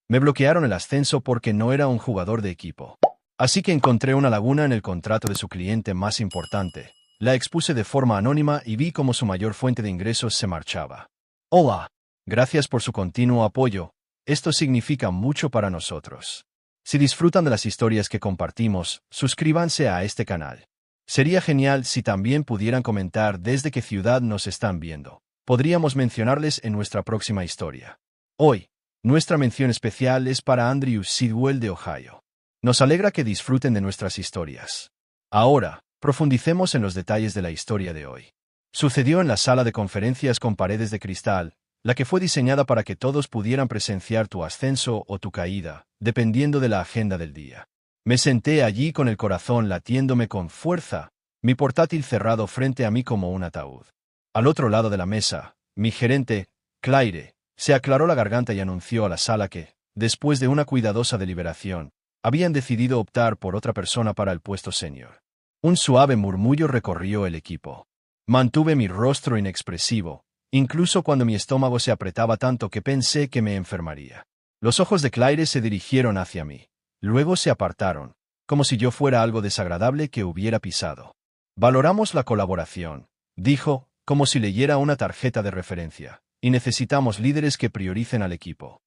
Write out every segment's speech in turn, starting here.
Me bloquearon el ascenso porque no era un jugador de equipo. Así que encontré una laguna en el contrato de su cliente más importante. La expuse de forma anónima y vi cómo su mayor fuente de ingresos se marchaba. Hola. Gracias por su continuo apoyo. Esto significa mucho para nosotros. Si disfrutan de las historias que compartimos, suscríbanse a este canal. Sería genial si también pudieran comentar desde qué ciudad nos están viendo. Podríamos mencionarles en nuestra próxima historia. Hoy, nuestra mención especial es para Andrew Sidwell de Ohio. Nos alegra que disfruten de nuestras historias. Ahora, profundicemos en los detalles de la historia de hoy. Sucedió en la sala de conferencias con paredes de cristal, la que fue diseñada para que todos pudieran presenciar tu ascenso o tu caída, dependiendo de la agenda del día. Me senté allí con el corazón latiéndome con fuerza, mi portátil cerrado frente a mí como un ataúd. Al otro lado de la mesa, mi gerente, Claire, se aclaró la garganta y anunció a la sala que, después de una cuidadosa deliberación, habían decidido optar por otra persona para el puesto senior. Un suave murmullo recorrió el equipo. Mantuve mi rostro inexpresivo, incluso cuando mi estómago se apretaba tanto que pensé que me enfermaría. Los ojos de Claire se dirigieron hacia mí. Luego se apartaron, como si yo fuera algo desagradable que hubiera pisado. Valoramos la colaboración, dijo, como si leyera una tarjeta de referencia, y necesitamos líderes que prioricen al equipo.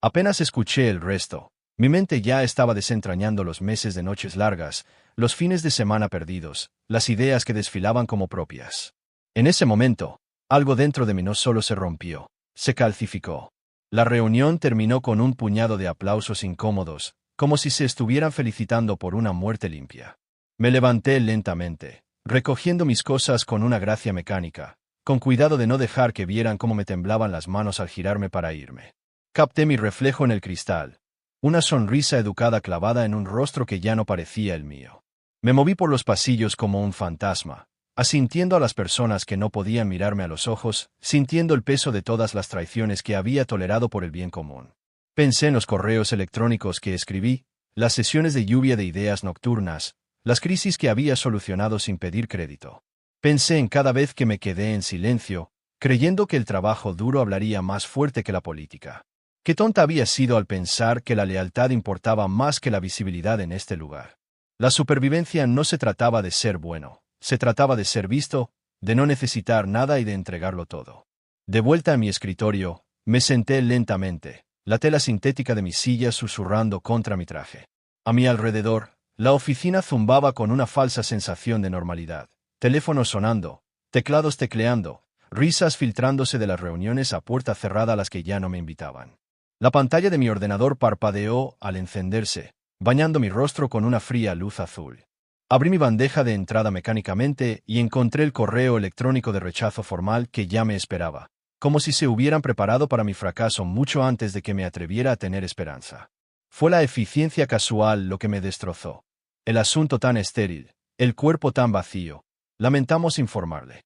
Apenas escuché el resto. Mi mente ya estaba desentrañando los meses de noches largas, los fines de semana perdidos, las ideas que desfilaban como propias. En ese momento, algo dentro de mí no solo se rompió, se calcificó. La reunión terminó con un puñado de aplausos incómodos, como si se estuvieran felicitando por una muerte limpia. Me levanté lentamente, recogiendo mis cosas con una gracia mecánica, con cuidado de no dejar que vieran cómo me temblaban las manos al girarme para irme. Capté mi reflejo en el cristal. Una sonrisa educada clavada en un rostro que ya no parecía el mío. Me moví por los pasillos como un fantasma, asintiendo a las personas que no podían mirarme a los ojos, sintiendo el peso de todas las traiciones que había tolerado por el bien común. Pensé en los correos electrónicos que escribí, las sesiones de lluvia de ideas nocturnas, las crisis que había solucionado sin pedir crédito. Pensé en cada vez que me quedé en silencio, creyendo que el trabajo duro hablaría más fuerte que la política. Qué tonta había sido al pensar que la lealtad importaba más que la visibilidad en este lugar. La supervivencia no se trataba de ser bueno, se trataba de ser visto, de no necesitar nada y de entregarlo todo. De vuelta a mi escritorio, me senté lentamente, la tela sintética de mi silla susurrando contra mi traje. A mi alrededor, la oficina zumbaba con una falsa sensación de normalidad. Teléfonos sonando, teclados tecleando, risas filtrándose de las reuniones a puerta cerrada a las que ya no me invitaban. La pantalla de mi ordenador parpadeó al encenderse, bañando mi rostro con una fría luz azul. Abrí mi bandeja de entrada mecánicamente y encontré el correo electrónico de rechazo formal que ya me esperaba, como si se hubieran preparado para mi fracaso mucho antes de que me atreviera a tener esperanza. Fue la eficiencia casual lo que me destrozó. El asunto tan estéril, el cuerpo tan vacío. Lamentamos informarle.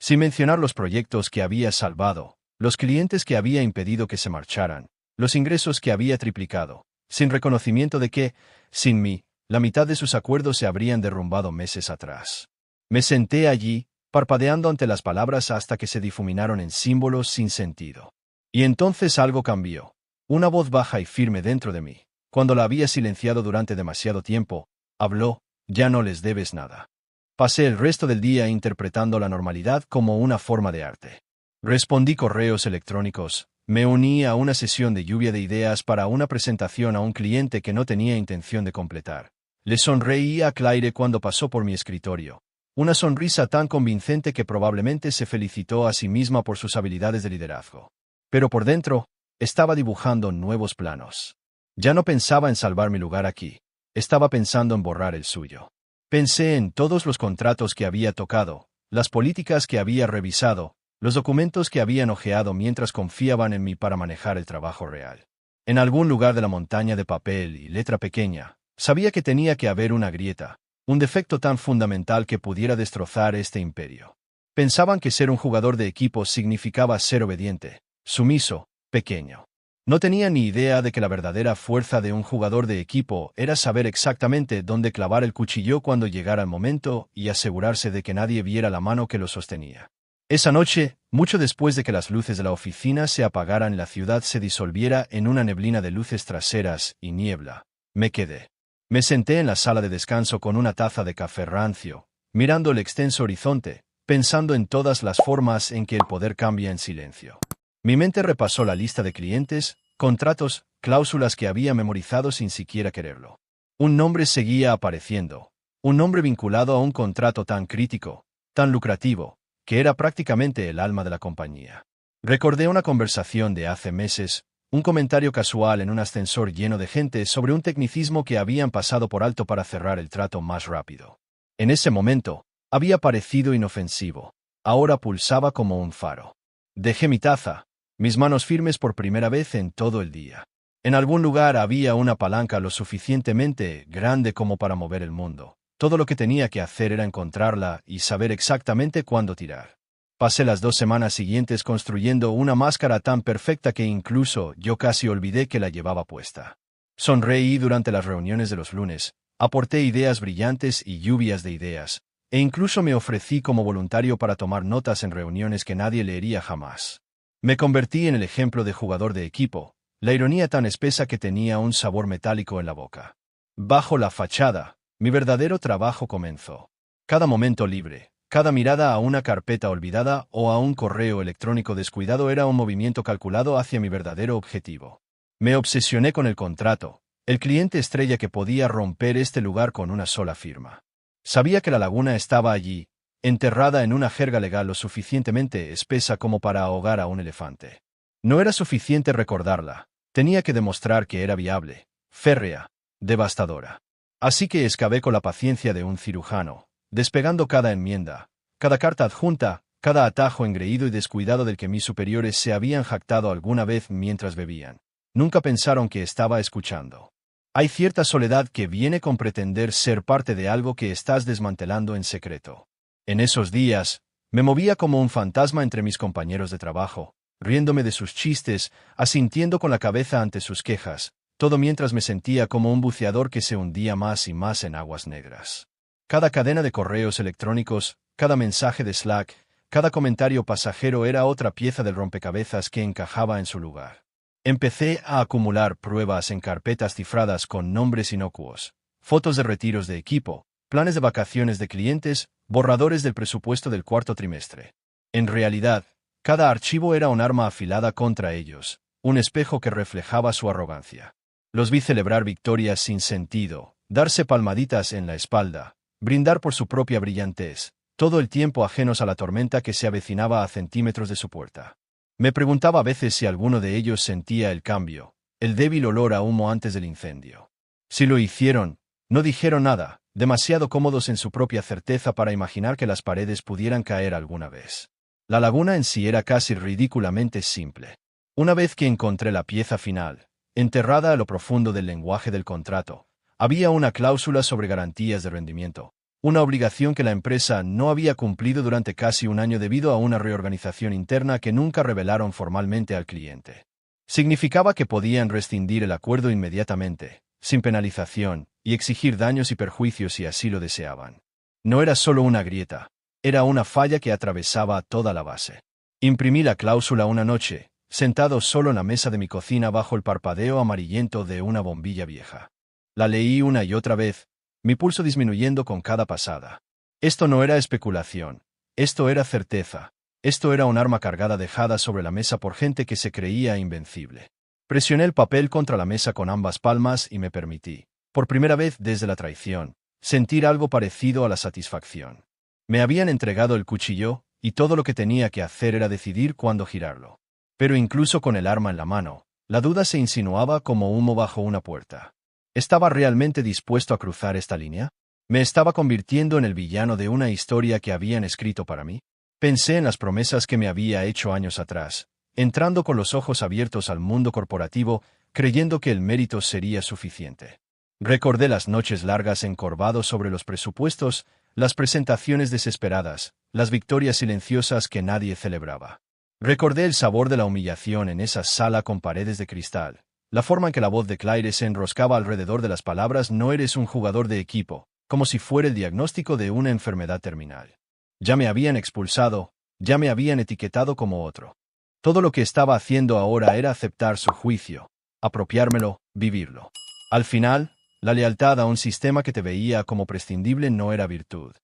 Sin mencionar los proyectos que había salvado, los clientes que había impedido que se marcharan, los ingresos que había triplicado, sin reconocimiento de que, sin mí, la mitad de sus acuerdos se habrían derrumbado meses atrás. Me senté allí, parpadeando ante las palabras hasta que se difuminaron en símbolos sin sentido. Y entonces algo cambió. Una voz baja y firme dentro de mí, cuando la había silenciado durante demasiado tiempo, habló: ya no les debes nada. Pasé el resto del día interpretando la normalidad como una forma de arte. Respondí correos electrónicos, me uní a una sesión de lluvia de ideas para una presentación a un cliente que no tenía intención de completar. Le sonreí a Claire cuando pasó por mi escritorio. Una sonrisa tan convincente que probablemente se felicitó a sí misma por sus habilidades de liderazgo. Pero por dentro, estaba dibujando nuevos planos. Ya no pensaba en salvar mi lugar aquí. Estaba pensando en borrar el suyo. Pensé en todos los contratos que había tocado, las políticas que había revisado, los documentos que habían hojeado mientras confiaban en mí para manejar el trabajo real. En algún lugar de la montaña de papel y letra pequeña, sabía que tenía que haber una grieta, un defecto tan fundamental que pudiera destrozar este imperio. Pensaban que ser un jugador de equipo significaba ser obediente, sumiso, pequeño. No tenía ni idea de que la verdadera fuerza de un jugador de equipo era saber exactamente dónde clavar el cuchillo cuando llegara el momento y asegurarse de que nadie viera la mano que lo sostenía. Esa noche, mucho después de que las luces de la oficina se apagaran y la ciudad se disolviera en una neblina de luces traseras y niebla, me quedé. Me senté en la sala de descanso con una taza de café rancio, mirando el extenso horizonte, pensando en todas las formas en que el poder cambia en silencio. Mi mente repasó la lista de clientes, contratos, cláusulas que había memorizado sin siquiera quererlo. Un nombre seguía apareciendo, un nombre vinculado a un contrato tan crítico, tan lucrativo, que era prácticamente el alma de la compañía. Recordé una conversación de hace meses, un comentario casual en un ascensor lleno de gente sobre un tecnicismo que habían pasado por alto para cerrar el trato más rápido. En ese momento, había parecido inofensivo. Ahora pulsaba como un faro. Dejé mi taza, mis manos firmes por primera vez en todo el día. En algún lugar había una palanca lo suficientemente grande como para mover el mundo. Todo lo que tenía que hacer era encontrarla y saber exactamente cuándo tirar. Pasé las 2 semanas siguientes construyendo una máscara tan perfecta que incluso yo casi olvidé que la llevaba puesta. Sonreí durante las reuniones de los lunes, aporté ideas brillantes y lluvias de ideas, e incluso me ofrecí como voluntario para tomar notas en reuniones que nadie leería jamás. Me convertí en el ejemplo de jugador de equipo, la ironía tan espesa que tenía un sabor metálico en la boca. Bajo la fachada, mi verdadero trabajo comenzó. Cada momento libre, cada mirada a una carpeta olvidada o a un correo electrónico descuidado era un movimiento calculado hacia mi verdadero objetivo. Me obsesioné con el contrato, el cliente estrella que podía romper este lugar con una sola firma. Sabía que la laguna estaba allí, enterrada en una jerga legal lo suficientemente espesa como para ahogar a un elefante. No era suficiente recordarla, tenía que demostrar que era viable, férrea, devastadora. Así que excavé con la paciencia de un cirujano, despegando cada enmienda, cada carta adjunta, cada atajo engreído y descuidado del que mis superiores se habían jactado alguna vez mientras bebían. Nunca pensaron que estaba escuchando. Hay cierta soledad que viene con pretender ser parte de algo que estás desmantelando en secreto. En esos días, me movía como un fantasma entre mis compañeros de trabajo, riéndome de sus chistes, asintiendo con la cabeza ante sus quejas, todo mientras me sentía como un buceador que se hundía más y más en aguas negras. Cada cadena de correos electrónicos, cada mensaje de Slack, cada comentario pasajero era otra pieza del rompecabezas que encajaba en su lugar. Empecé a acumular pruebas en carpetas cifradas con nombres inocuos, fotos de retiros de equipo, planes de vacaciones de clientes, borradores del presupuesto del cuarto trimestre. En realidad, cada archivo era un arma afilada contra ellos, un espejo que reflejaba su arrogancia. Los vi celebrar victorias sin sentido, darse palmaditas en la espalda, brindar por su propia brillantez, todo el tiempo ajenos a la tormenta que se avecinaba a centímetros de su puerta. Me preguntaba a veces si alguno de ellos sentía el cambio, el débil olor a humo antes del incendio. Si lo hicieron, no dijeron nada, demasiado cómodos en su propia certeza para imaginar que las paredes pudieran caer alguna vez. La laguna en sí era casi ridículamente simple. Una vez que encontré la pieza final, enterrada a lo profundo del lenguaje del contrato, había una cláusula sobre garantías de rendimiento, una obligación que la empresa no había cumplido durante casi un año debido a una reorganización interna que nunca revelaron formalmente al cliente. Significaba que podían rescindir el acuerdo inmediatamente, sin penalización, y exigir daños y perjuicios si así lo deseaban. No era solo una grieta, era una falla que atravesaba toda la base. Imprimí la cláusula una noche, sentado solo en la mesa de mi cocina bajo el parpadeo amarillento de una bombilla vieja. La leí una y otra vez, mi pulso disminuyendo con cada pasada. Esto no era especulación, esto era certeza, esto era un arma cargada dejada sobre la mesa por gente que se creía invencible. Presioné el papel contra la mesa con ambas palmas y me permití, por primera vez desde la traición, sentir algo parecido a la satisfacción. Me habían entregado el cuchillo, y todo lo que tenía que hacer era decidir cuándo girarlo. Pero incluso con el arma en la mano, la duda se insinuaba como humo bajo una puerta. ¿Estaba realmente dispuesto a cruzar esta línea? ¿Me estaba convirtiendo en el villano de una historia que habían escrito para mí? Pensé en las promesas que me había hecho años atrás, entrando con los ojos abiertos al mundo corporativo, creyendo que el mérito sería suficiente. Recordé las noches largas encorvados sobre los presupuestos, las presentaciones desesperadas, las victorias silenciosas que nadie celebraba. Recordé el sabor de la humillación en esa sala con paredes de cristal, la forma en que la voz de Claire se enroscaba alrededor de las palabras «no eres un jugador de equipo», como si fuera el diagnóstico de una enfermedad terminal. Ya me habían expulsado, Ya me habían etiquetado como otro. Todo lo que estaba haciendo ahora era aceptar su juicio, apropiármelo, vivirlo. Al final, la lealtad a un sistema que te veía como prescindible no era virtud.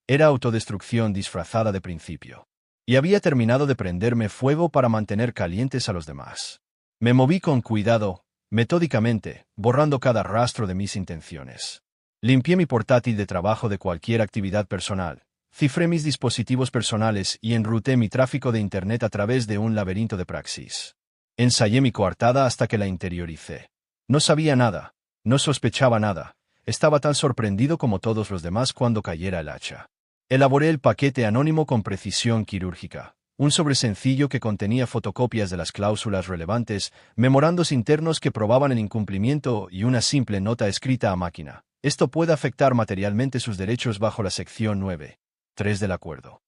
Era autodestrucción disfrazada de principio. Y había terminado de prenderme fuego para mantener calientes a los demás. Me moví con cuidado, metódicamente, borrando cada rastro de mis intenciones. Limpié mi portátil de trabajo de cualquier actividad personal, cifré mis dispositivos personales y enruté mi tráfico de Internet a través de un laberinto de praxis. Ensayé mi coartada hasta que la interioricé. No sabía nada, no sospechaba nada, estaba tan sorprendido como todos los demás cuando cayera el hacha. Elaboré el paquete anónimo con precisión quirúrgica. Un sobre sencillo que contenía fotocopias de las cláusulas relevantes, memorandos internos que probaban el incumplimiento y una simple nota escrita a máquina. Esto puede afectar materialmente sus derechos bajo la sección 9.3 del acuerdo.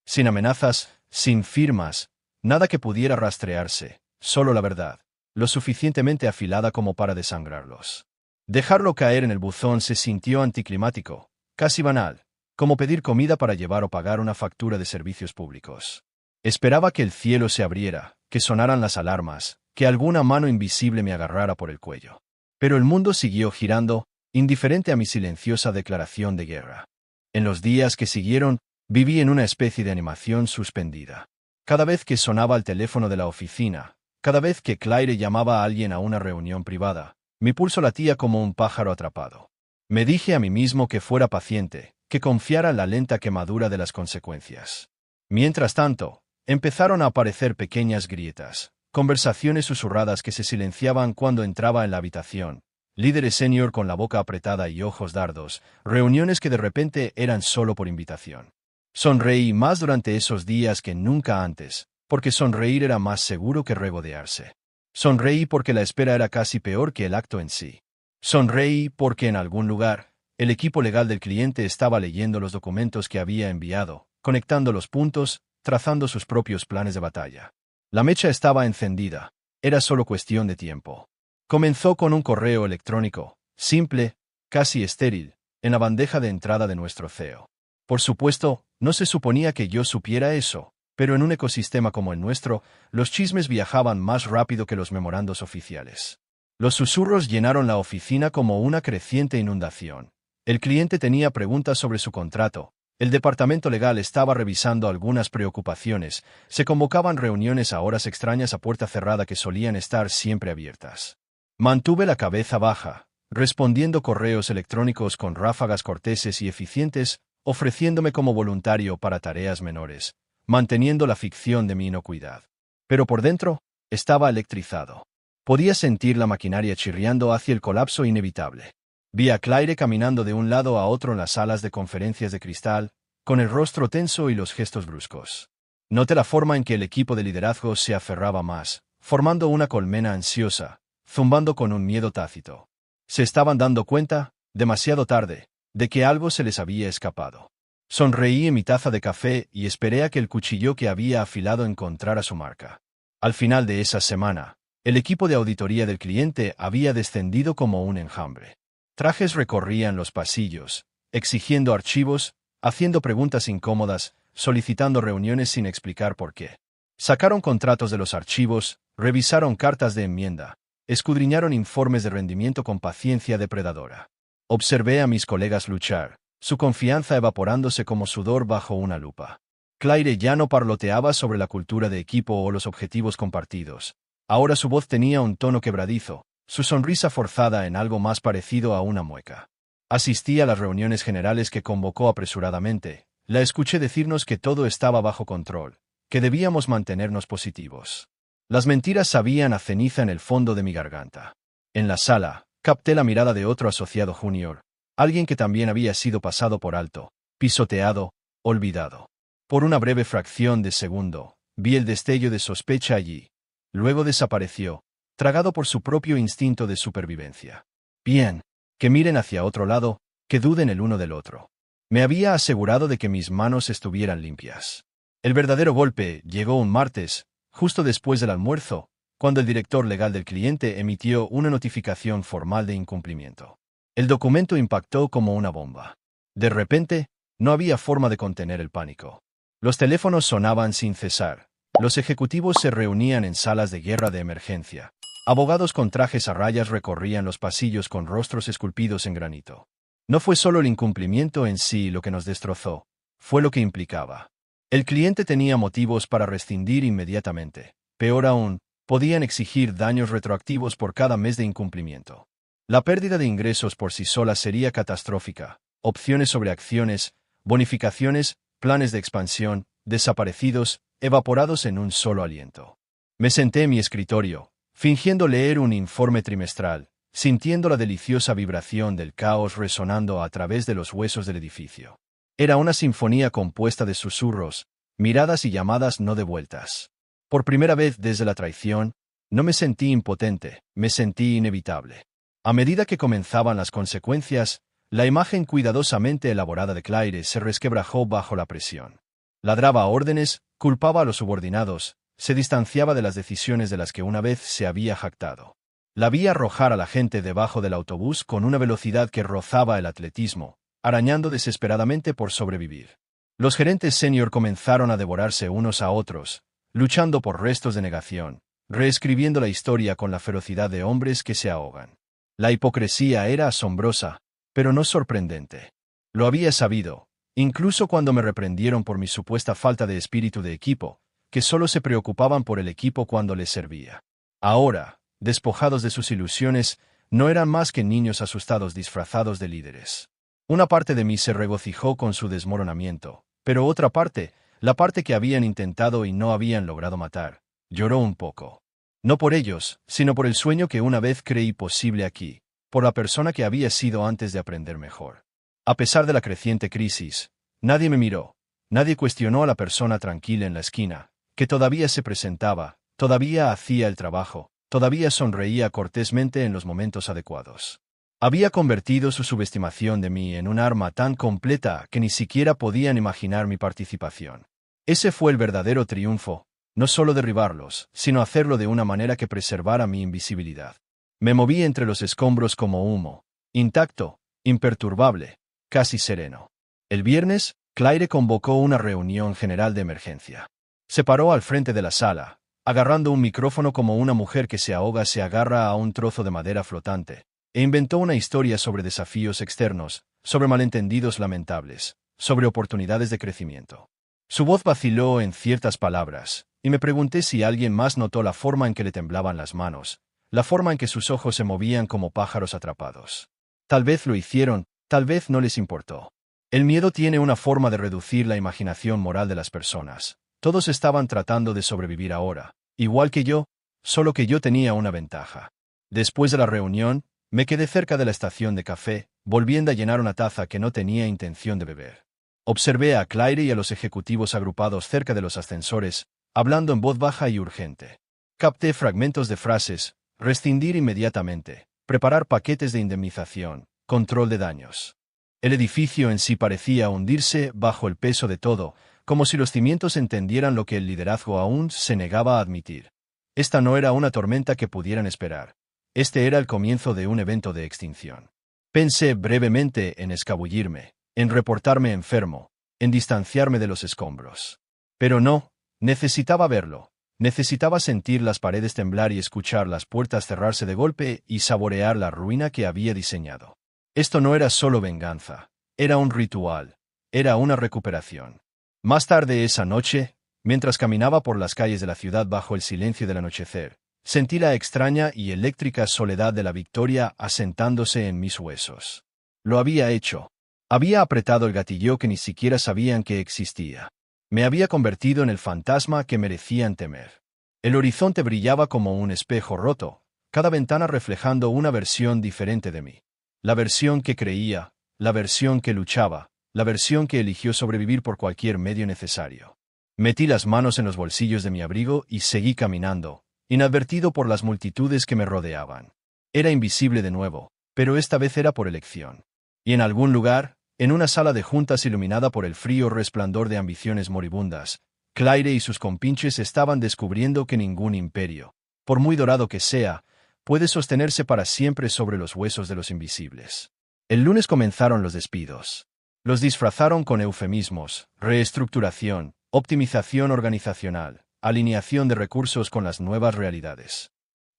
Sin amenazas, sin firmas, nada que pudiera rastrearse, solo la verdad, lo suficientemente afilada como para desangrarlos. Dejarlo caer en el buzón se sintió anticlimático, casi banal, como pedir comida para llevar o pagar una factura de servicios públicos. Esperaba que el cielo se abriera, que sonaran las alarmas, que alguna mano invisible me agarrara por el cuello. Pero el mundo siguió girando, indiferente a mi silenciosa declaración de guerra. En los días que siguieron, viví en una especie de animación suspendida. Cada vez que sonaba el teléfono de la oficina, cada vez que Claire llamaba a alguien a una reunión privada, mi pulso latía como un pájaro atrapado. Me dije a mí mismo que fuera paciente, que confiara en la lenta quemadura de las consecuencias. Mientras tanto, empezaron a aparecer pequeñas grietas, conversaciones susurradas que se silenciaban cuando entraba en la habitación, líderes senior con la boca apretada y ojos dardos, reuniones que de repente eran solo por invitación. Sonreí más durante esos días que nunca antes, porque sonreír era más seguro que regodearse. Sonreí porque la espera era casi peor que el acto en sí. Sonreí porque en algún lugar, el equipo legal del cliente estaba leyendo los documentos que había enviado, conectando los puntos, trazando sus propios planes de batalla. La mecha estaba encendida, era solo cuestión de tiempo. Comenzó con un correo electrónico, simple, casi estéril, en la bandeja de entrada de nuestro CEO. Por supuesto, no se suponía que yo supiera eso, pero en un ecosistema como el nuestro, los chismes viajaban más rápido que los memorandos oficiales. Los susurros llenaron la oficina como una creciente inundación. El cliente tenía preguntas sobre su contrato, el departamento legal estaba revisando algunas preocupaciones, se convocaban reuniones a horas extrañas a puerta cerrada que solían estar siempre abiertas. Mantuve la cabeza baja, respondiendo correos electrónicos con ráfagas corteses y eficientes, ofreciéndome como voluntario para tareas menores, manteniendo la ficción de mi inocuidad. Pero por dentro, estaba electrizado. Podía sentir la maquinaria chirriando hacia el colapso inevitable. Vi a Claire caminando de un lado a otro en las salas de conferencias de cristal, con el rostro tenso y los gestos bruscos. Noté la forma en que el equipo de liderazgo se aferraba más, formando una colmena ansiosa, zumbando con un miedo tácito. Se estaban dando cuenta, demasiado tarde, de que algo se les había escapado. Sonreí en mi taza de café y esperé a que el cuchillo que había afilado encontrara su marca. Al final de esa semana, el equipo de auditoría del cliente había descendido como un enjambre. Trajes recorrían los pasillos, exigiendo archivos, haciendo preguntas incómodas, solicitando reuniones sin explicar por qué. Sacaron contratos de los archivos, revisaron cartas de enmienda, escudriñaron informes de rendimiento con paciencia depredadora. Observé a mis colegas luchar, su confianza evaporándose como sudor bajo una lupa. Claire ya no parloteaba sobre la cultura de equipo o los objetivos compartidos. Ahora su voz tenía un tono quebradizo, su sonrisa forzada en algo más parecido a una mueca. Asistí a las reuniones generales que convocó apresuradamente. La escuché decirnos que todo estaba bajo control, que debíamos mantenernos positivos. Las mentiras sabían a ceniza en el fondo de mi garganta. En la sala, capté la mirada de otro asociado junior, alguien que también había sido pasado por alto, pisoteado, olvidado. Por una breve fracción de segundo, vi el destello de sospecha allí. Luego desapareció, tragado por su propio instinto de supervivencia. Bien, que miren hacia otro lado, que duden el uno del otro. Me había asegurado de que mis manos estuvieran limpias. El verdadero golpe llegó un martes, justo después del almuerzo, cuando el director legal del cliente emitió una notificación formal de incumplimiento. El documento impactó como una bomba. De repente, no había forma de contener el pánico. Los teléfonos sonaban sin cesar. Los ejecutivos se reunían en salas de guerra de emergencia. Abogados con trajes a rayas recorrían los pasillos con rostros esculpidos en granito. No fue solo el incumplimiento en sí lo que nos destrozó, fue lo que implicaba. El cliente tenía motivos para rescindir inmediatamente. Peor aún, podían exigir daños retroactivos por cada mes de incumplimiento. La pérdida de ingresos por sí sola sería catastrófica. Opciones sobre acciones, bonificaciones, planes de expansión, desaparecidos, evaporados en un solo aliento. Me senté en mi escritorio, fingiendo leer un informe trimestral, sintiendo la deliciosa vibración del caos resonando a través de los huesos del edificio. Era una sinfonía compuesta de susurros, miradas y llamadas no devueltas. Por primera vez desde la traición, no me sentí impotente, me sentí inevitable. A medida que comenzaban las consecuencias, la imagen cuidadosamente elaborada de Claire se resquebrajó bajo la presión. Ladraba órdenes, culpaba a los subordinados, se distanciaba de las decisiones de las que una vez se había jactado. La vi arrojar a la gente debajo del autobús con una velocidad que rozaba el atletismo, arañando desesperadamente por sobrevivir. Los gerentes senior comenzaron a devorarse unos a otros, luchando por restos de negación, reescribiendo la historia con la ferocidad de hombres que se ahogan. La hipocresía era asombrosa, pero no sorprendente. Lo había sabido, incluso cuando me reprendieron por mi supuesta falta de espíritu de equipo, que solo se preocupaban por el equipo cuando les servía. Ahora, despojados de sus ilusiones, no eran más que niños asustados disfrazados de líderes. Una parte de mí se regocijó con su desmoronamiento, pero otra parte, la parte que habían intentado y no habían logrado matar, lloró un poco. No por ellos, sino por el sueño que una vez creí posible aquí, por la persona que había sido antes de aprender mejor. A pesar de la creciente crisis, nadie me miró, nadie cuestionó a la persona tranquila en la esquina, que todavía se presentaba, todavía hacía el trabajo, todavía sonreía cortésmente en los momentos adecuados. Había convertido su subestimación de mí en un arma tan completa que ni siquiera podían imaginar mi participación. Ese fue el verdadero triunfo, no solo derribarlos, sino hacerlo de una manera que preservara mi invisibilidad. Me moví entre los escombros como humo, intacto, imperturbable, casi sereno. El viernes, Claire convocó una reunión general de emergencia. Se paró al frente de la sala, agarrando un micrófono como una mujer que se ahoga se agarra a un trozo de madera flotante, e inventó una historia sobre desafíos externos, sobre malentendidos lamentables, sobre oportunidades de crecimiento. Su voz vaciló en ciertas palabras, y me pregunté si alguien más notó la forma en que le temblaban las manos, la forma en que sus ojos se movían como pájaros atrapados. Tal vez lo hicieron, tal vez no les importó. El miedo tiene una forma de reducir la imaginación moral de las personas. Todos estaban tratando de sobrevivir ahora, igual que yo, solo que yo tenía una ventaja. Después de la reunión, me quedé cerca de la estación de café, volviendo a llenar una taza que no tenía intención de beber. Observé a Claire y a los ejecutivos agrupados cerca de los ascensores, hablando en voz baja y urgente. Capté fragmentos de frases: rescindir inmediatamente, preparar paquetes de indemnización, control de daños. El edificio en sí parecía hundirse bajo el peso de todo, como si los cimientos entendieran lo que el liderazgo aún se negaba a admitir. Esta no era una tormenta que pudieran esperar. Este era el comienzo de un evento de extinción. Pensé brevemente en escabullirme, en reportarme enfermo, en distanciarme de los escombros. Pero no, necesitaba verlo. Necesitaba sentir las paredes temblar y escuchar las puertas cerrarse de golpe y saborear la ruina que había diseñado. Esto no era solo venganza, era un ritual, era una recuperación. Más tarde esa noche, mientras caminaba por las calles de la ciudad bajo el silencio del anochecer, sentí la extraña y eléctrica soledad de la victoria asentándose en mis huesos. Lo había hecho. Había apretado el gatillo que ni siquiera sabían que existía. Me había convertido en el fantasma que merecían temer. El horizonte brillaba como un espejo roto, cada ventana reflejando una versión diferente de mí. La versión que creía, la versión que luchaba, la versión que eligió sobrevivir por cualquier medio necesario. Metí las manos en los bolsillos de mi abrigo y seguí caminando, inadvertido por las multitudes que me rodeaban. Era invisible de nuevo, pero esta vez era por elección. Y en algún lugar, en una sala de juntas iluminada por el frío resplandor de ambiciones moribundas, Claire y sus compinches estaban descubriendo que ningún imperio, por muy dorado que sea, puede sostenerse para siempre sobre los huesos de los invisibles. El lunes comenzaron los despidos. Los disfrazaron con eufemismos, reestructuración, optimización organizacional, alineación de recursos con las nuevas realidades.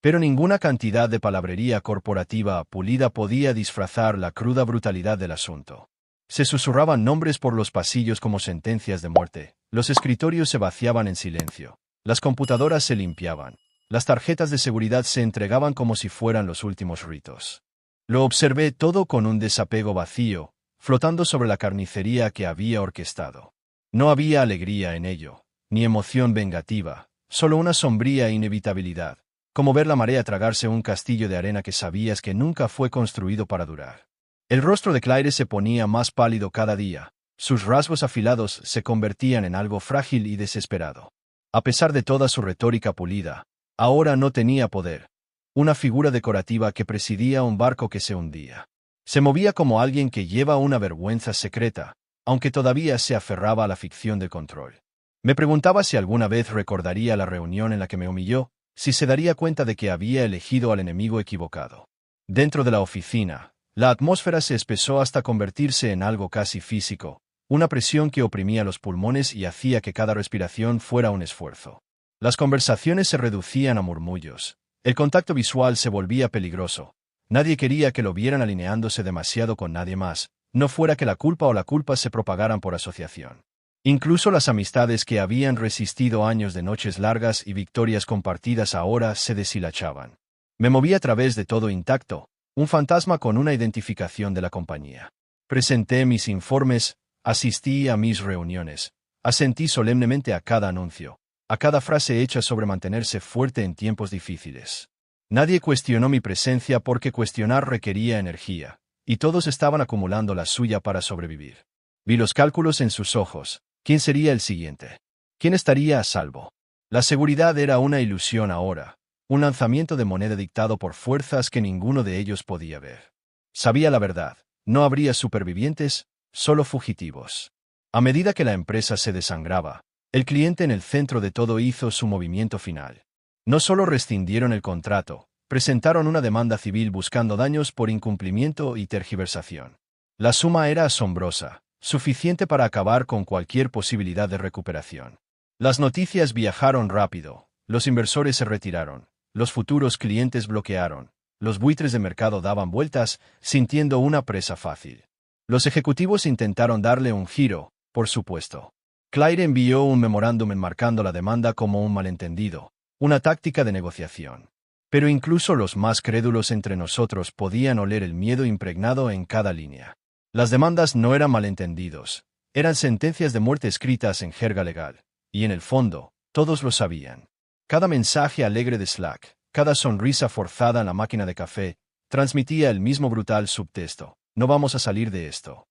Pero ninguna cantidad de palabrería corporativa pulida podía disfrazar la cruda brutalidad del asunto. Se susurraban nombres por los pasillos como sentencias de muerte, los escritorios se vaciaban en silencio, las computadoras se limpiaban, las tarjetas de seguridad se entregaban como si fueran los últimos ritos. Lo observé todo con un desapego vacío, flotando sobre la carnicería que había orquestado. No había alegría en ello, ni emoción vengativa, solo una sombría inevitabilidad, como ver la marea tragarse un castillo de arena que sabías que nunca fue construido para durar. El rostro de Claire se ponía más pálido cada día, sus rasgos afilados se convertían en algo frágil y desesperado. A pesar de toda su retórica pulida, ahora no tenía poder. Una figura decorativa que presidía un barco que se hundía. Se movía como alguien que lleva una vergüenza secreta, aunque todavía se aferraba a la ficción del control. Me preguntaba si alguna vez recordaría la reunión en la que me humilló, si se daría cuenta de que había elegido al enemigo equivocado. Dentro de la oficina, la atmósfera se espesó hasta convertirse en algo casi físico, una presión que oprimía los pulmones y hacía que cada respiración fuera un esfuerzo. Las conversaciones se reducían a murmullos. El contacto visual se volvía peligroso. Nadie quería que lo vieran alineándose demasiado con nadie más, no fuera que la culpa o la culpa se propagaran por asociación. Incluso las amistades que habían resistido años de noches largas y victorias compartidas ahora se deshilachaban. Me moví a través de todo intacto, un fantasma con una identificación de la compañía. Presenté mis informes, asistí a mis reuniones, asentí solemnemente a cada anuncio, a cada frase hecha sobre mantenerse fuerte en tiempos difíciles. Nadie cuestionó mi presencia porque cuestionar requería energía, y todos estaban acumulando la suya para sobrevivir. Vi los cálculos en sus ojos. ¿Quién sería el siguiente? ¿Quién estaría a salvo? La seguridad era una ilusión ahora, un lanzamiento de moneda dictado por fuerzas que ninguno de ellos podía ver. Sabía la verdad, no habría supervivientes, solo fugitivos. A medida que la empresa se desangraba, el cliente en el centro de todo hizo su movimiento final. No solo rescindieron el contrato, presentaron una demanda civil buscando daños por incumplimiento y tergiversación. La suma era asombrosa, suficiente para acabar con cualquier posibilidad de recuperación. Las noticias viajaron rápido, los inversores se retiraron, los futuros clientes bloquearon, los buitres de mercado daban vueltas, sintiendo una presa fácil. Los ejecutivos intentaron darle un giro, por supuesto. Claire envió un memorándum enmarcando la demanda como un malentendido, una táctica de negociación. Pero incluso los más crédulos entre nosotros podían oler el miedo impregnado en cada línea. Las demandas no eran malentendidos, eran sentencias de muerte escritas en jerga legal, y en el fondo, todos lo sabían. Cada mensaje alegre de Slack, cada sonrisa forzada en la máquina de café, transmitía el mismo brutal subtexto: no vamos a salir de esto.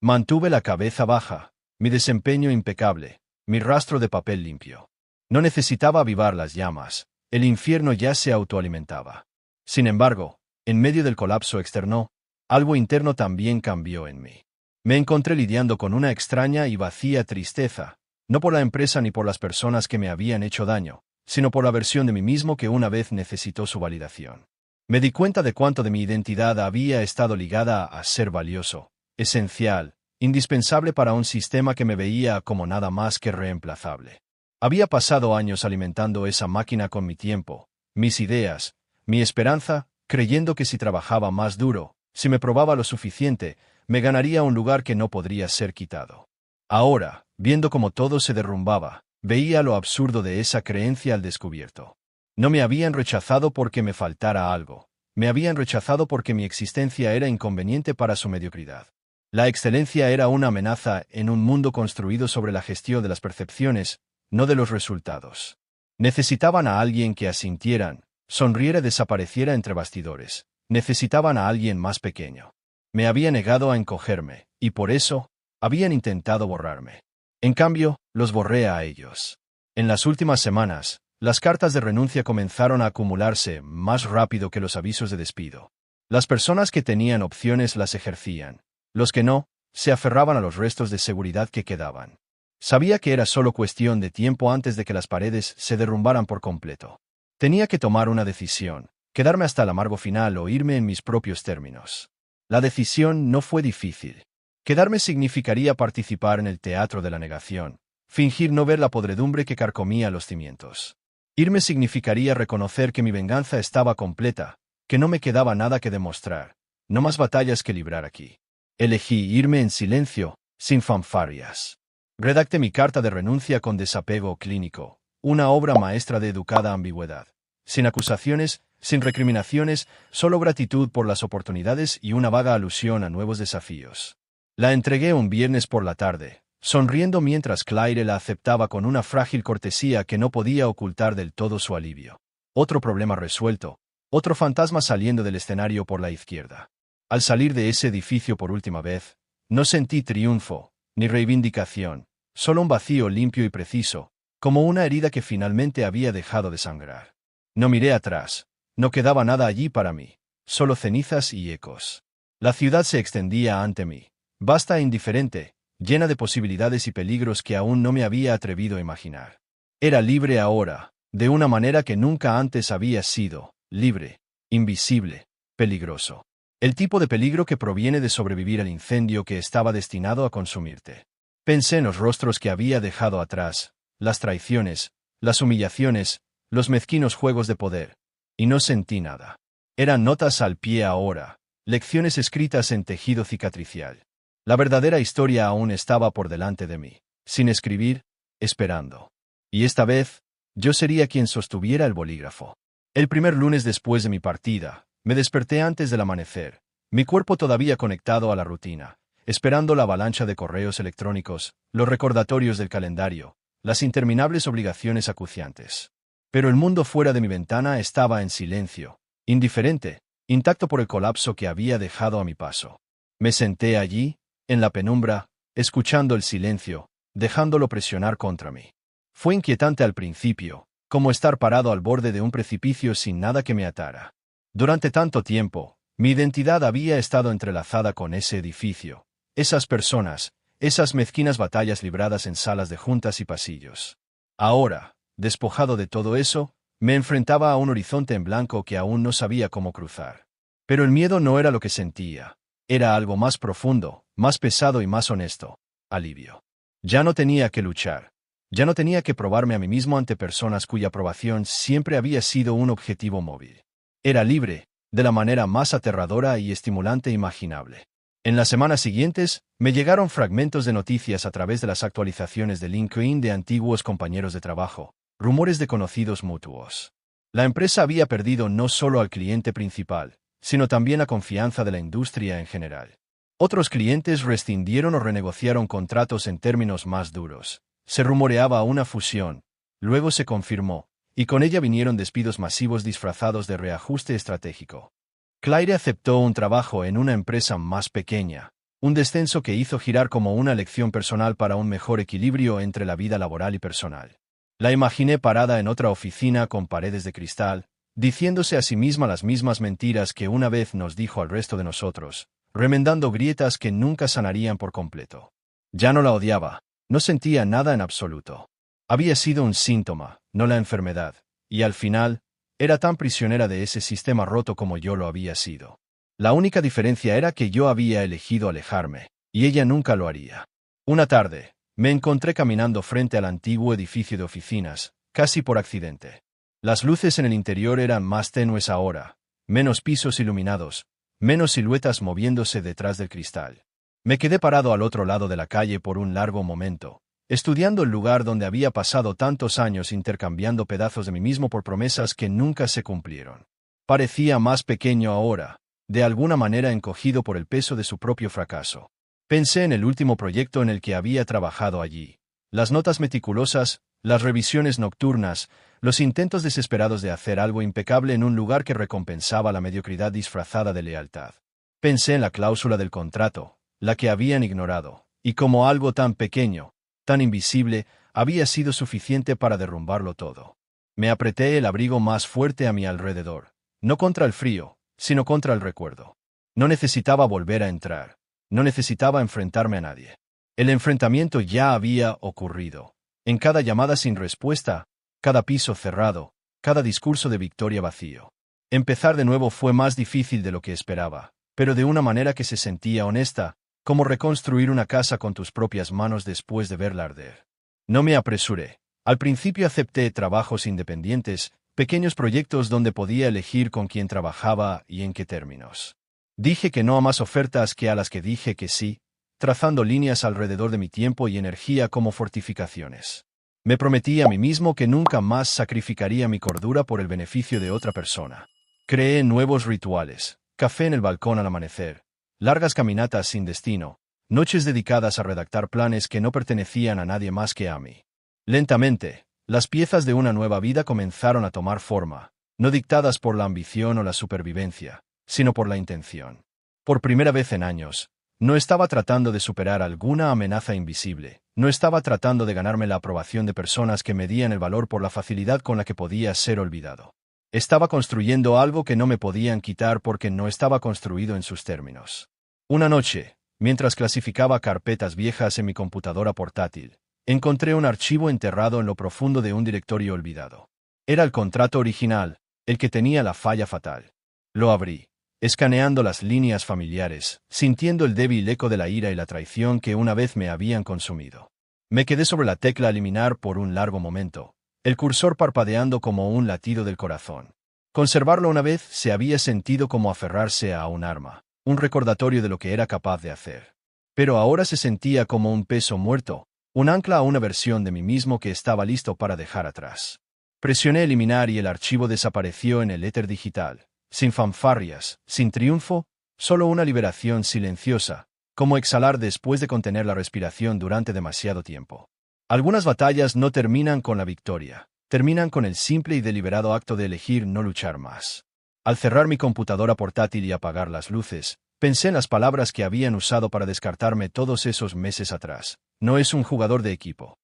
Mantuve la cabeza baja, mi desempeño impecable, mi rastro de papel limpio. No necesitaba avivar las llamas, el infierno ya se autoalimentaba. Sin embargo, en medio del colapso externo, algo interno también cambió en mí. Me encontré lidiando con una extraña y vacía tristeza, no por la empresa ni por las personas que me habían hecho daño, sino por la versión de mí mismo que una vez necesitó su validación. Me di cuenta de cuánto de mi identidad había estado ligada a ser valioso, esencial, indispensable para un sistema que me veía como nada más que reemplazable. Había pasado años alimentando esa máquina con mi tiempo, mis ideas, mi esperanza, creyendo que si trabajaba más duro, si me probaba lo suficiente, me ganaría un lugar que no podría ser quitado. Ahora, viendo cómo todo se derrumbaba, veía lo absurdo de esa creencia al descubierto. No me habían rechazado porque me faltara algo, me habían rechazado porque mi existencia era inconveniente para su mediocridad. La excelencia era una amenaza en un mundo construido sobre la gestión de las percepciones, no de los resultados. Necesitaban a alguien que asintieran, sonriera y desapareciera entre bastidores. Necesitaban a alguien más pequeño. Me había negado a encogerme, y por eso, habían intentado borrarme. En cambio, los borré a ellos. En las últimas semanas, las cartas de renuncia comenzaron a acumularse más rápido que los avisos de despido. Las personas que tenían opciones las ejercían. Los que no, se aferraban a los restos de seguridad que quedaban. Sabía que era solo cuestión de tiempo antes de que las paredes se derrumbaran por completo. Tenía que tomar una decisión. Quedarme hasta el amargo final o irme en mis propios términos. La decisión no fue difícil. Quedarme significaría participar en el teatro de la negación, Fingir no ver la podredumbre que carcomía los cimientos. Irme significaría reconocer que mi venganza estaba completa, que no me quedaba nada que demostrar, no más batallas que librar aquí. Elegí irme en silencio, sin fanfarrias. Redacté mi carta de renuncia con desapego clínico, una obra maestra de educada ambigüedad. Sin acusaciones, sin recriminaciones, solo gratitud por las oportunidades y una vaga alusión a nuevos desafíos. La entregué un viernes por la tarde, sonriendo mientras Claire la aceptaba con una frágil cortesía que no podía ocultar del todo su alivio. Otro problema resuelto, otro fantasma saliendo del escenario por la izquierda. Al salir de ese edificio por última vez, no sentí triunfo, ni reivindicación, solo un vacío limpio y preciso, como una herida que finalmente había dejado de sangrar. No miré atrás, no quedaba nada allí para mí, solo cenizas y ecos. La ciudad se extendía ante mí, vasta e indiferente, llena de posibilidades y peligros que aún no me había atrevido a imaginar. Era libre ahora, de una manera que nunca antes había sido, libre, invisible, peligroso. El tipo de peligro que proviene de sobrevivir al incendio que estaba destinado a consumirte. Pensé en los rostros que había dejado atrás, las traiciones, las humillaciones, los mezquinos juegos de poder, y no sentí nada. Eran notas al pie ahora, lecciones escritas en tejido cicatricial. La verdadera historia aún estaba por delante de mí, sin escribir, esperando. Y esta vez, yo sería quien sostuviera el bolígrafo. El primer lunes después de mi partida, me desperté antes del amanecer, mi cuerpo todavía conectado a la rutina, esperando la avalancha de correos electrónicos, los recordatorios del calendario, las interminables obligaciones acuciantes. Pero el mundo fuera de mi ventana estaba en silencio, indiferente, intacto por el colapso que había dejado a mi paso. Me senté allí, en la penumbra, escuchando el silencio, dejándolo presionar contra mí. Fue inquietante al principio, como estar parado al borde de un precipicio sin nada que me atara. Durante tanto tiempo, mi identidad había estado entrelazada con ese edificio, esas personas, esas mezquinas batallas libradas en salas de juntas y pasillos. Ahora, despojado de todo eso, me enfrentaba a un horizonte en blanco que aún no sabía cómo cruzar. Pero el miedo no era lo que sentía. Era algo más profundo, más pesado y más honesto. Alivio. Ya no tenía que luchar. Ya no tenía que probarme a mí mismo ante personas cuya aprobación siempre había sido un objetivo móvil. Era libre, de la manera más aterradora y estimulante imaginable. En las semanas siguientes, me llegaron fragmentos de noticias a través de las actualizaciones de LinkedIn de antiguos compañeros de trabajo, rumores de conocidos mutuos. La empresa había perdido no solo al cliente principal, sino también la confianza de la industria en general. Otros clientes rescindieron o renegociaron contratos en términos más duros. Se rumoreaba una fusión, luego se confirmó, y con ella vinieron despidos masivos disfrazados de reajuste estratégico. Claire aceptó un trabajo en una empresa más pequeña, un descenso que hizo girar como una lección personal para un mejor equilibrio entre la vida laboral y personal. La imaginé parada en otra oficina con paredes de cristal, diciéndose a sí misma las mismas mentiras que una vez nos dijo al resto de nosotros, remendando grietas que nunca sanarían por completo. Ya no la odiaba, no sentía nada en absoluto. Había sido un síntoma, no la enfermedad, y al final, era tan prisionera de ese sistema roto como yo lo había sido. La única diferencia era que yo había elegido alejarme, y ella nunca lo haría. Una tarde, me encontré caminando frente al antiguo edificio de oficinas, casi por accidente. Las luces en el interior eran más tenues ahora, menos pisos iluminados, menos siluetas moviéndose detrás del cristal. Me quedé parado al otro lado de la calle por un largo momento, estudiando el lugar donde había pasado tantos años intercambiando pedazos de mí mismo por promesas que nunca se cumplieron. Parecía más pequeño ahora, de alguna manera encogido por el peso de su propio fracaso. Pensé en el último proyecto en el que había trabajado allí. Las notas meticulosas, las revisiones nocturnas, los intentos desesperados de hacer algo impecable en un lugar que recompensaba la mediocridad disfrazada de lealtad. Pensé en la cláusula del contrato, la que habían ignorado, y como algo tan pequeño, tan invisible, había sido suficiente para derrumbarlo todo. Me apreté el abrigo más fuerte a mi alrededor, no contra el frío, sino contra el recuerdo. No necesitaba volver a entrar, no necesitaba enfrentarme a nadie. El enfrentamiento ya había ocurrido. En cada llamada sin respuesta, cada piso cerrado, cada discurso de victoria vacío. Empezar de nuevo fue más difícil de lo que esperaba, pero de una manera que se sentía honesta, como reconstruir una casa con tus propias manos después de verla arder. No me apresuré. Al principio acepté trabajos independientes, pequeños proyectos donde podía elegir con quién trabajaba y en qué términos. Dije que no a más ofertas que a las que dije que sí, trazando líneas alrededor de mi tiempo y energía como fortificaciones. Me prometí a mí mismo que nunca más sacrificaría mi cordura por el beneficio de otra persona. Creé nuevos rituales, café en el balcón al amanecer, largas caminatas sin destino, noches dedicadas a redactar planes que no pertenecían a nadie más que a mí. Lentamente, las piezas de una nueva vida comenzaron a tomar forma, no dictadas por la ambición o la supervivencia, sino por la intención. Por primera vez en años, no estaba tratando de superar alguna amenaza invisible, no estaba tratando de ganarme la aprobación de personas que medían el valor por la facilidad con la que podía ser olvidado. Estaba construyendo algo que no me podían quitar porque no estaba construido en sus términos. Una noche, mientras clasificaba carpetas viejas en mi computadora portátil, encontré un archivo enterrado en lo profundo de un directorio olvidado. Era el contrato original, el que tenía la falla fatal. Lo abrí, escaneando las líneas familiares, sintiendo el débil eco de la ira y la traición que una vez me habían consumido. Me quedé sobre la tecla eliminar por un largo momento, el cursor parpadeando como un latido del corazón. Conservarlo una vez se había sentido como aferrarse a un arma, un recordatorio de lo que era capaz de hacer. Pero ahora se sentía como un peso muerto, un ancla a una versión de mí mismo que estaba listo para dejar atrás. Presioné eliminar y el archivo desapareció en el éter digital, sin fanfarrias, sin triunfo, solo una liberación silenciosa, como exhalar después de contener la respiración durante demasiado tiempo. Algunas batallas no terminan con la victoria, terminan con el simple y deliberado acto de elegir no luchar más. Al cerrar mi computadora portátil y apagar las luces, pensé en las palabras que habían usado para descartarme todos esos meses atrás. No es un jugador de equipo.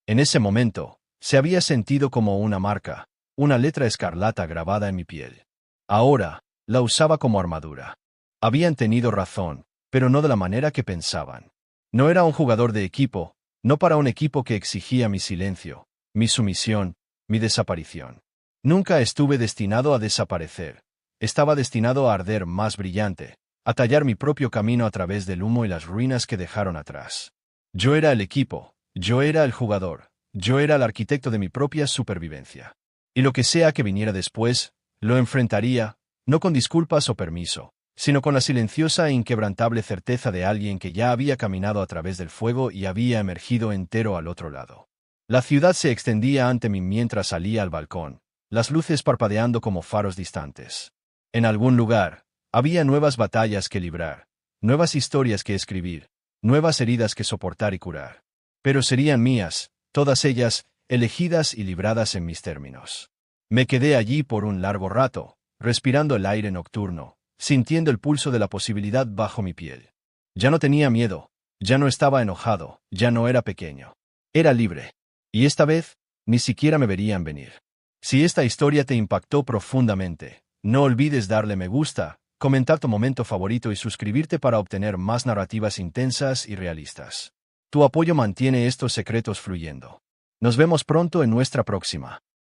En ese momento, se había sentido como una marca, una letra escarlata grabada en mi piel. Ahora, la usaba como armadura. Habían tenido razón, pero no de la manera que pensaban. No era un jugador de equipo, no para un equipo que exigía mi silencio, mi sumisión, mi desaparición. Nunca estuve destinado a desaparecer. Estaba destinado a arder más brillante, a tallar mi propio camino a través del humo y las ruinas que dejaron atrás. Yo era el equipo, yo era el jugador, yo era el arquitecto de mi propia supervivencia. Y lo que sea que viniera después, lo enfrentaría, no con disculpas o permiso, sino con la silenciosa e inquebrantable certeza de alguien que ya había caminado a través del fuego y había emergido entero al otro lado. La ciudad se extendía ante mí mientras salía al balcón, las luces parpadeando como faros distantes. En algún lugar, había nuevas batallas que librar, nuevas historias que escribir, nuevas heridas que soportar y curar. Pero serían mías, todas ellas, elegidas y libradas en mis términos. Me quedé allí por un largo rato, respirando el aire nocturno, sintiendo el pulso de la posibilidad bajo mi piel. Ya no tenía miedo, ya no estaba enojado, ya no era pequeño. Era libre. Y esta vez, ni siquiera me verían venir. Si esta historia te impactó profundamente, no olvides darle me gusta, comentar tu momento favorito y suscribirte para obtener más narrativas intensas y realistas. Tu apoyo mantiene estos secretos fluyendo. Nos vemos pronto en nuestra próxima.